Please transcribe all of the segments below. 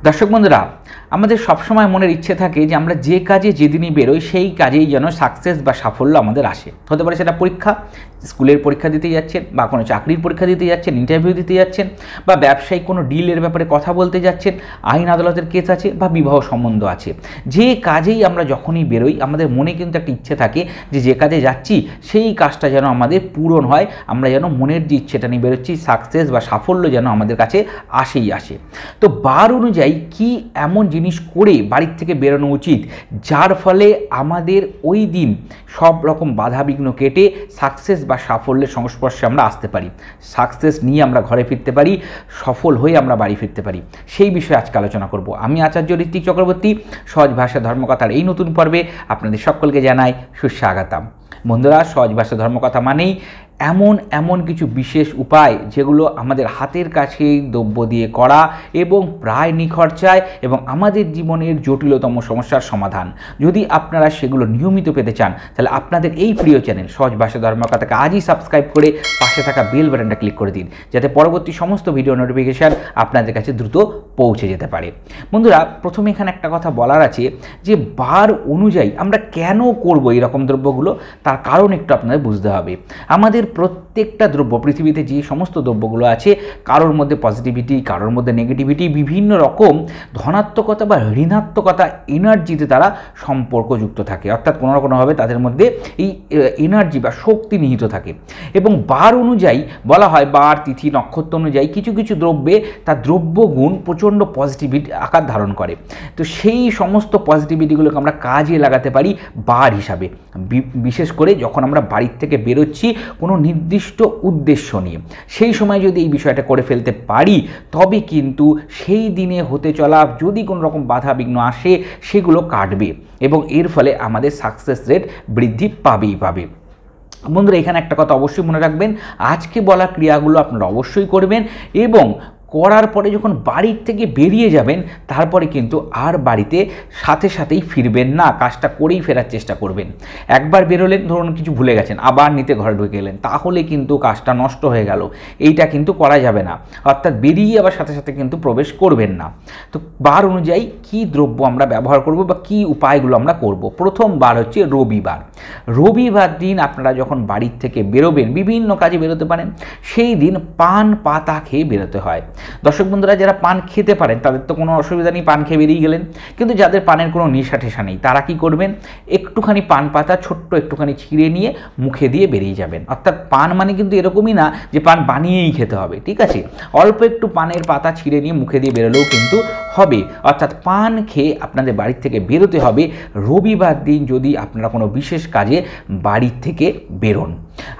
দর্শক বন্ধুরা, আমাদের সবসময় মনের ইচ্ছে থাকে যে আমরা যে কাজে যেদিনই বেরোই সেই কাজেই যেন সাকসেস বা সাফল্য আমাদের আসে। হতে পারে সেটা পরীক্ষা, স্কুলের পরীক্ষা দিতে যাচ্ছেন, বা কোনো চাকরির পরীক্ষা দিতে যাচ্ছেন, ইন্টারভিউ দিতে যাচ্ছেন, বা ব্যবসায়িক কোনো ডিলের ব্যাপারে কথা বলতে যাচ্ছেন, আইন আদালতের কেস আছে, বা বিবাহ সম্বন্ধ আছে। যে কাজেই আমরা যখনই বেরোই আমাদের মনে কিন্তু একটা ইচ্ছে থাকে যে কাজে যাচ্ছি সেই কাজটা যেন আমাদের পূরণ হয়, আমরা যেন মনের যে ইচ্ছেটা নিয়ে বেরোচ্ছি সাকসেস বা সাফল্য যেন আমাদের কাছে আসে। তো বার অনুযায়ী কি এমন জিনিস করে বাড়ির থেকে বেরোনো উচিত যার ফলে আমাদের ওই দিন সব রকম বাধাবিঘ্ন কেটে সাকসেস বা সাফল্যের সংস্পর্শে আমরা আসতে পারি, সাকসেস নিয়ে আমরা ঘরে ফিরতে পারি, সফল হয়ে আমরা বাড়ি ফিরতে পারি, সেই বিষয়ে আজকে আলোচনা করব। আমি আচার্য ঋত্বিক চক্রবর্তী, সহজ ভাষা ধর্মকথার এই নতুন পর্বে আপনাদের সকলকে জানাই সুস্বাগতম। বন্ধুরা, সহজ ভাষা ধর্মকথা মানেই এমন কিছু বিশেষ উপায় যেগুলো আমাদের হাতের কাছেই দ্রব্য দিয়ে করা এবং প্রায় নিখরচায় এবং আমাদের জীবনের জটিলতম সমস্যার সমাধান। যদি আপনারা সেগুলো নিয়মিত পেতে চান তাহলে আপনাদের এই প্রিয় চ্যানেল সহজ ভাষা ধর্মকথাকে আজই সাবস্ক্রাইব করে পাশে থাকা বেল বাটনটা ক্লিক করে দিন, যাতে পরবর্তী সমস্ত ভিডিও নোটিফিকেশান আপনাদের কাছে দ্রুত পৌঁছে যেতে পারে। বন্ধুরা, প্রথমে এখানে একটা কথা বলার আছে যে বার অনুযায়ী আমরা কেন করব এরকম দ্রব্যগুলো, তার কারণ একটু আপনাদের বুঝতে হবে। আমাদের প্রত্যেকটা দ্রব্য, পৃথিবীতে যে সমস্ত দ্রব্যগুলো আছে, কারোর মধ্যে পজিটিভিটি, কারোর মধ্যে নেগেটিভিটি, বিভিন্ন রকম ধনাত্মকতা বা ঋণাত্মকতা এনার্জিতে তারা সম্পর্কযুক্ত থাকে, অর্থাৎ কোনো না কোনোভাবে তাদের মধ্যে এই এনার্জি বা শক্তি নিহিত থাকে। এবং বার অনুযায়ী বলা হয়, বার তিথি নক্ষত্র অনুযায়ী কিছু কিছু দ্রব্যে তার দ্রব্যগুণ প্রচণ্ড পজিটিভিটি আকার ধারণ করে। তো সেই সমস্ত পজিটিভিটিগুলোকে আমরা কাজে লাগাতে পারি বার হিসাবে, বিশেষ করে যখন আমরা বাড়ির থেকে বেরোচ্ছি কোনো নির্দিষ্ট উদ্দেশ্য নিয়ে। সেই সময় যদি এই বিষয়টা করে ফেলতে পারি তবে কিন্তু সেই দিনে হতে চলা যদি কোনো রকম বাধা বিঘ্ন আসে সেগুলো কাটবে এবং এর ফলে আমাদের সাকসেস রেট বৃদ্ধি পাবেই পাবে। বন্ধুরা, এখানে একটা কথা অবশ্যই মনে রাখবেন, আজকে বলা ক্রিয়াগুলো আপনারা অবশ্যই করবেন এবং করার পরে যখন বাড়ির থেকে বেরিয়ে যাবেন তারপরে কিন্তু আর বাড়িতে সাথে সাথেই ফিরবেন না, কাজটা করেই ফেরার চেষ্টা করবেন। একবার বেরোলেন, ধরুন কিছু ভুলে গেছেন, আবার নিতে ঘরে ঢুকে গেলেন, তাহলে কিন্তু কাজটা নষ্ট হয়ে গেল, এইটা কিন্তু করা যাবে না। অর্থাৎ বেরিয়ে আবার সাথে সাথে কিন্তু প্রবেশ করবেন না। তো বার অনুযায়ী কি দ্রব্য আমরা ব্যবহার করব বা কি উপায়গুলো আমরা করব। প্রথম বার হচ্ছে রবিবার। রবিবার দিন আপনারা যখন বাড়ির থেকে বেরোবেন, বিভিন্ন কাজে বেরোতে পারেন, সেই দিন পান পাতা খেয়ে বেরোতে হয়। দর্শক বন্ধুরা, যারা পান খেতে পারেন তাদের তো কোনো অসুবিধা নেই, পান খেয়ে বেরিয়ে গেলেন। কিন্তু যাদের পানের কোনো নেশা ঠেশা নেই তারা কি করবেন, একটুখানি পান পাতা ছোট্ট একটুখানি ছিঁড়ে নিয়ে মুখে দিয়ে বেরিয়ে যাবেন। অর্থাৎ পান মানে কিন্তু এরকমই না যে পান বানিয়েই খেতে হবে, ঠিক আছে, অল্প একটু পানের পাতা ছিঁড়ে নিয়ে মুখে দিয়ে বেরোলেও কিন্তু হবে। অর্থাৎ পান খেয়ে আপনাদের বাড়ির থেকে বেরোতে হবে রবিবার দিন যদি আপনারা কোনো বিশেষ কাজে বাড়ির থেকে বেরোন।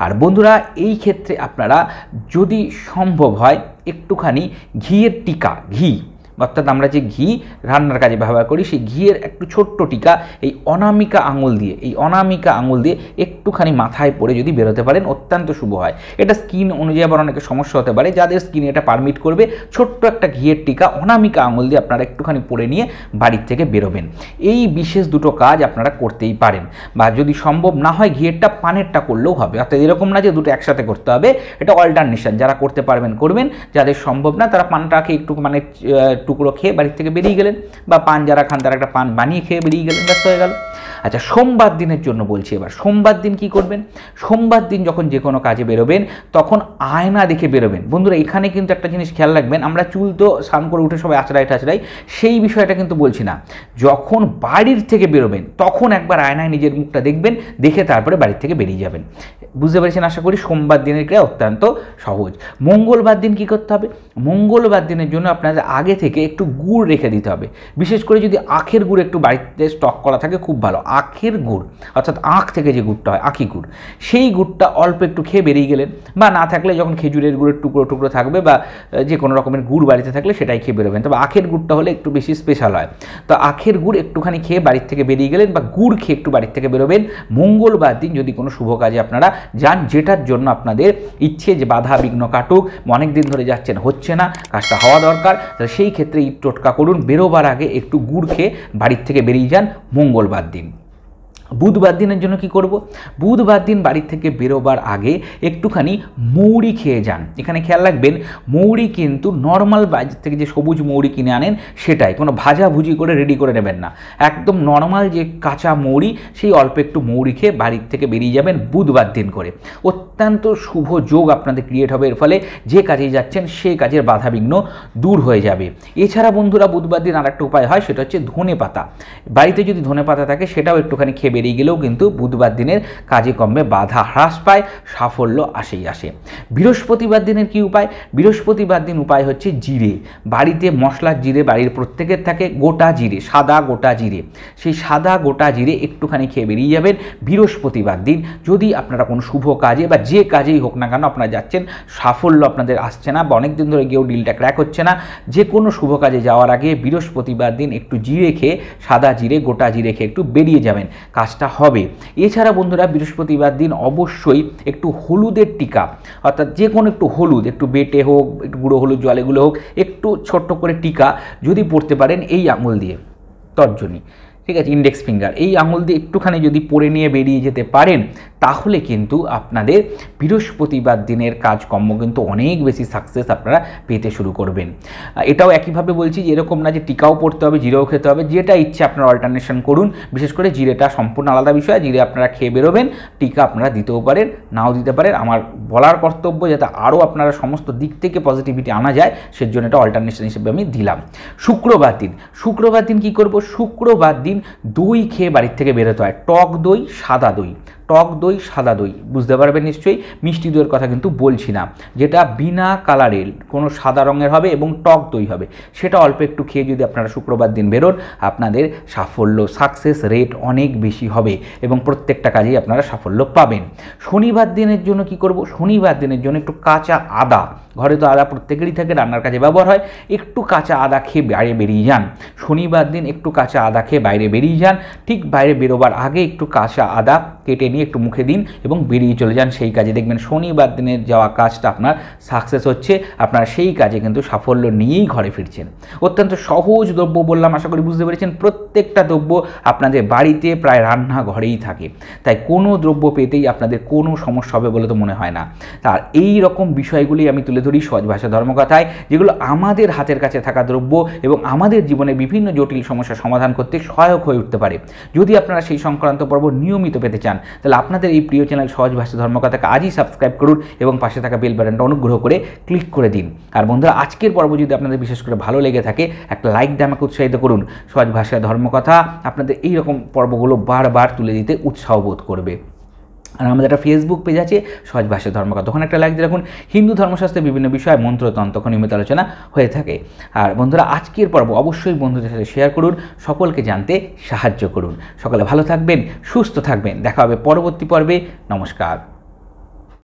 আর বন্ধুরা, এই ক্ষেত্রে আপনারা যদি সম্ভব হয় একটুখানি ঘিয়ের টিকা, ঘি অর্থাৎ আমরা যে ঘি রান্নার কাজে ব্যবহার করি সেই ঘিয়ের একটু ছোট্ট টিকা এই অনামিকা আঙুল দিয়ে একটুখানি মাথায় পরে যদি বেরোতে পারেন অত্যন্ত শুভ হয়। এটা স্কিন অনুযায়ী আবার অনেকের সমস্যা হতে পারে, যাদের স্কিনে এটা পারমিট করবে ছোট্ট একটা ঘিয়ের টিকা অনামিকা আঙুল দিয়ে আপনারা একটুখানি পরে নিয়ে বাড়ির থেকে বেরোবেন। এই বিশেষ দুটো কাজ আপনারা করতেই পারেন, বা যদি সম্ভব না হয় ঘিয়েরটা পানেরটা করলেও হবে। অর্থাৎ এরকম না যে দুটো একসাথে করতে হবে, এটা অল্টারনেশন, যারা করতে পারবেন করবেন, যাদের সম্ভব না তারা পানটা খেয়ে একটু মানে টুকরো খেয়ে বাড়ির থেকে বেরিয়ে গেলেন, বা পান যারা খান তারা একটা পান বানিয়ে খেয়ে বেরিয়ে গেলেন, ব্যস্ত হয়ে গেল। আচ্ছা, সোমবার দিনের জন্য বলছি। এবার সোমবার দিন কি করবেন, সোমবার দিন যখন যে কোনো কাজে বেরোবেন তখন আয়না দেখে বেরোবেন। বন্ধুরা, এখানে কিন্তু একটা জিনিস খেয়াল রাখবেন, আমরা চুল তো স্নান করে উঠে সবাই আঁচড়াই টাচড়াই, সেই বিষয়টা কিন্তু বলছি না। যখন বাড়ির থেকে বেরোবেন তখন একবার আয়নায় নিজের মুখটা দেখবেন, দেখে তারপরে বাড়ির থেকে বেরিয়ে যাবেন। বুঝতে পেরেছেন আশা করি। সোমবার দিনের ক্রিয়া অত্যন্ত সহজ। মঙ্গলবার দিন কি করতে হবে, মঙ্গলবার দিনের জন্য আপনাদের আগে থেকে একটু গুড় রেখে দিতে হবে। বিশেষ করে যদি আখের গুড় একটু বাড়িতে স্টক করা থাকে খুব ভালো। আখের গুড় অর্থাৎ আখ থেকে যে গুড়টা হয়, আখি গুড়, সেই গুড়টা অল্প একটু খেয়ে বেরিয়ে গেলেন, বা না থাকলে যখন খেজুরের গুড়ের টুকরো টুকরো থাকবে বা যে কোনো রকমের গুড় বাড়িতে থাকলে সেটাই খেয়ে বেরোবেন। তবে আখের গুড়টা হলে একটু বেশি স্পেশাল হয়। তো আখের গুড় একটুখানি খেয়ে বাড়ির থেকে বেরিয়ে গেলেন, বা গুড় খেয়ে একটু বাড়ির থেকে বেরোবেন মঙ্গলবার দিন যদি কোনো শুভ কাজে আপনারা যান, যেটার জন্য আপনাদের ইচ্ছে যে বাধা বিঘ্ন কাটুক, অনেক দিন ধরে যাচ্ছেন হচ্ছে না, কাজটা হওয়া দরকার, তাহলে সেই ক্ষেত্রে এই টোটকা করুন। বেরোবার আগে একটু গুড় খেয়ে বাড়ির থেকে বেরিয়ে যান মঙ্গলবার দিন। বুধবার দিনের জন্য কি করব? বুধবার দিন বাড়ি থেকে বেরোবার আগে একটুখানি মৌরি খেয়ে যান। এখানে খেয়াল রাখবেন, মৌরি কিন্তু নর্মাল বাজার থেকে যে সবুজ মৌরি কিনে আনেন সেটাই, কোনো ভাজাভুজি করে রেডি করে নেবেন না, একদম নর্মাল যে কাঁচা মৌরি, সেই অল্প একটু মৌরি খেয়ে বাড়ির থেকে বেরিয়ে যাবেন বুধবার দিন করে। অত্যন্ত শুভ যোগ আপনাদের ক্রিয়েট হবে, এর ফলে যে কাজে যাচ্ছেন সেই কাজের বাধাবিঘ্ন দূর হয়ে যাবে। এছাড়া বন্ধুরা বুধবার দিন আর একটা উপায় হয়, সেটা হচ্ছে ধনে পাতা। বাড়িতে যদি ধনে পাতা থাকে সেটাও একটুখানি খেয়ে বেরিয়ে গেলেও কিন্তু বুধবার দিনের কাজে কমবে বাধা হ্রাস পায়, সাফল্য আসেই আসে। বৃহস্পতিবার দিনের কি উপায়? বৃহস্পতিবার দিন উপায় হচ্ছে জিরে। বাড়িতে মশলার জিরে বাড়ির প্রত্যেকের থাকে, গোটা জিরে, সাদা গোটা জিরে, সেই সাদা গোটা জিরে একটুখানি খেয়ে বেরিয়ে যাবেন বৃহস্পতিবার দিন। যদি আপনারা কোনো শুভ কাজে বা যে কাজেই হোক না কেন আপনারা যাচ্ছেন, সাফল্য আপনাদের আসছে না বা অনেকদিন ধরে গিয়েও ডিলটা ক্র্যাক হচ্ছে না, যে কোনো শুভ কাজে যাওয়ার আগে বৃহস্পতিবার দিন একটু জিরে খেয়ে, সাদা জিরে গোটা জিরে খেয়ে একটু বেরিয়ে যাবেন, কাজটা হবে। এছাড়া বন্ধুরা বৃহস্পতিবার দিন অবশ্যই একটু হলুদের টিকা, অর্থাৎ যে কোনো একটু হলুদ, একটু বেটে হোক, একটু গুঁড়ো হলুদ জলেগুলো হোক, একটু ছোট্ট করে টিকা যদি পড়তে পারেন এই আঙুল দিয়ে, তর্জনী, ঠিক আছে, ইন্ডেক্স ফিঙ্গার, এই আঙুল দিয়ে একটুখানি যদি পরে নিয়ে বেরিয়ে যেতে পারেন, তাহলে কিন্তু আপনাদের বৃহস্পতিবার দিনের কাজকর্ম কিন্তু অনেক বেশি সাকসেস আপনারা পেতে শুরু করবেন। এটাও একইভাবে বলছি যে এরকম না যে টিকাও পড়তে হবে, জিরেও খেতে হবে, যেটা ইচ্ছে আপনারা অল্টারনেশন করুন। বিশেষ করে জিরেটা সম্পূর্ণ আলাদা বিষয়, জিরে আপনারা খেয়ে বেরোবেন, টিকা আপনারা দিতেও পারেন, নাও দিতে পারেন। আমার বলার কর্তব্য যাতে আরও আপনারা সমস্ত দিক থেকে পজিটিভিটি আনা যায়, সেজন্য এটা অল্টারনেশন হিসেবে আমি দিলাম। শুক্রবার দিন কী করব? শুক্রবার দিন দই খেয়ে বাড়ির থেকে বেরোতে হয়, টক দই, সাদা দই, টক দই, সাদা দই, বুঝতে পারবেন নিশ্চয়ই, মিষ্টি দইয়ের কথা কিন্তু বলছি না, যেটা বিনা কালারের কোনো সাদা রঙের হবে এবং টক দই হবে, সেটা অল্প একটু খেয়ে যদি আপনারা শুক্রবার দিন বেরোন, আপনাদের সাফল্য, সাকসেস রেট অনেক বেশি হবে এবং প্রত্যেকটা কাজেই আপনারা সাফল্য পাবেন। শনিবার দিনের জন্য কি করব? শনিবার দিনের জন্য একটু কাঁচা আদা, ঘরে তো আদা প্রত্যেকেরই থাকে, রান্নার কাজে ব্যবহার হয়, একটু কাঁচা আদা খেয়ে বাইরে বেরিয়ে যান। শনিবার দিন একটু কাঁচা আদা খেয়ে বাইরে বেরিয়ে যান, ঠিক বাইরে বেরোবার আগে একটু কাঁচা আদা কেটে নিয়ে একটু মুখে দিন এবং বেরিয়ে চলে যান সেই কাজে। দেখবেন শনিবার দিনের যাওয়া কাজটা আপনার সাকসেস হচ্ছে, আপনারা সেই কাজে কিন্তু সাফল্য নিয়েই ঘরে ফিরছেন। অত্যন্ত সহজ দ্রব্য বললাম, আশা করি বুঝতে পেরেছেন। প্রত্যেকটা দ্রব্য আপনাদের বাড়িতে প্রায় রান্নাঘরেই থাকে, তাই কোনো দ্রব্য পেতেই আপনাদের কোনো সমস্যা হবে বলে তো মনে হয় না। আর এই রকম বিষয়গুলি আমি তুলে ধরি সহজ ভাষা ধর্মকথায়, যেগুলো আমাদের হাতের কাছে থাকা দ্রব্য এবং আমাদের জীবনে বিভিন্ন জটিল সমস্যার সমাধান করতে সহায়ক হয়ে উঠতে পারে। যদি আপনারা সেই সংক্রান্ত পর্ব নিয়মিত পেতে চান, তাহলে আপনাদের এই প্রিয় চ্যানেল সহজ ভাষা ধর্মকথাকে আজই সাবস্ক্রাইব করুন এবং পাশে থাকা বেল বাটনটা অনুগ্রহ করে ক্লিক করে দিন। আর বন্ধুরা, আজকের পর্ব যদি আপনাদের বিশেষ করে ভালো লেগে থাকে, একটা লাইক দিয়ে আমাকে উৎসাহিত করুন। সহজ ভাষা ধর্মকথা আপনাদের এই রকম পর্বগুলো বারবার তুলে দিতে উৎসাহ বোধ করবে। আর আমাদের একটা ফেসবুক পেজ আছে সহজ ভাষা ধর্মকথা, তখন একটা লাইক দিয়ে রাখুন। হিন্দু ধর্মশাস্ত্রের বিভিন্ন বিষয়, মন্ত্রতন্ত্র নিয়মিত আলোচনা হয়ে থাকে। আর বন্ধুরা, আজকের পর্ব অবশ্যই বন্ধুদের সাথে শেয়ার করুন, সকলকে জানতে সাহায্য করুন। সকলে ভালো থাকবেন, সুস্থ থাকবেন, দেখা হবে পরবর্তী পর্বে। নমস্কার।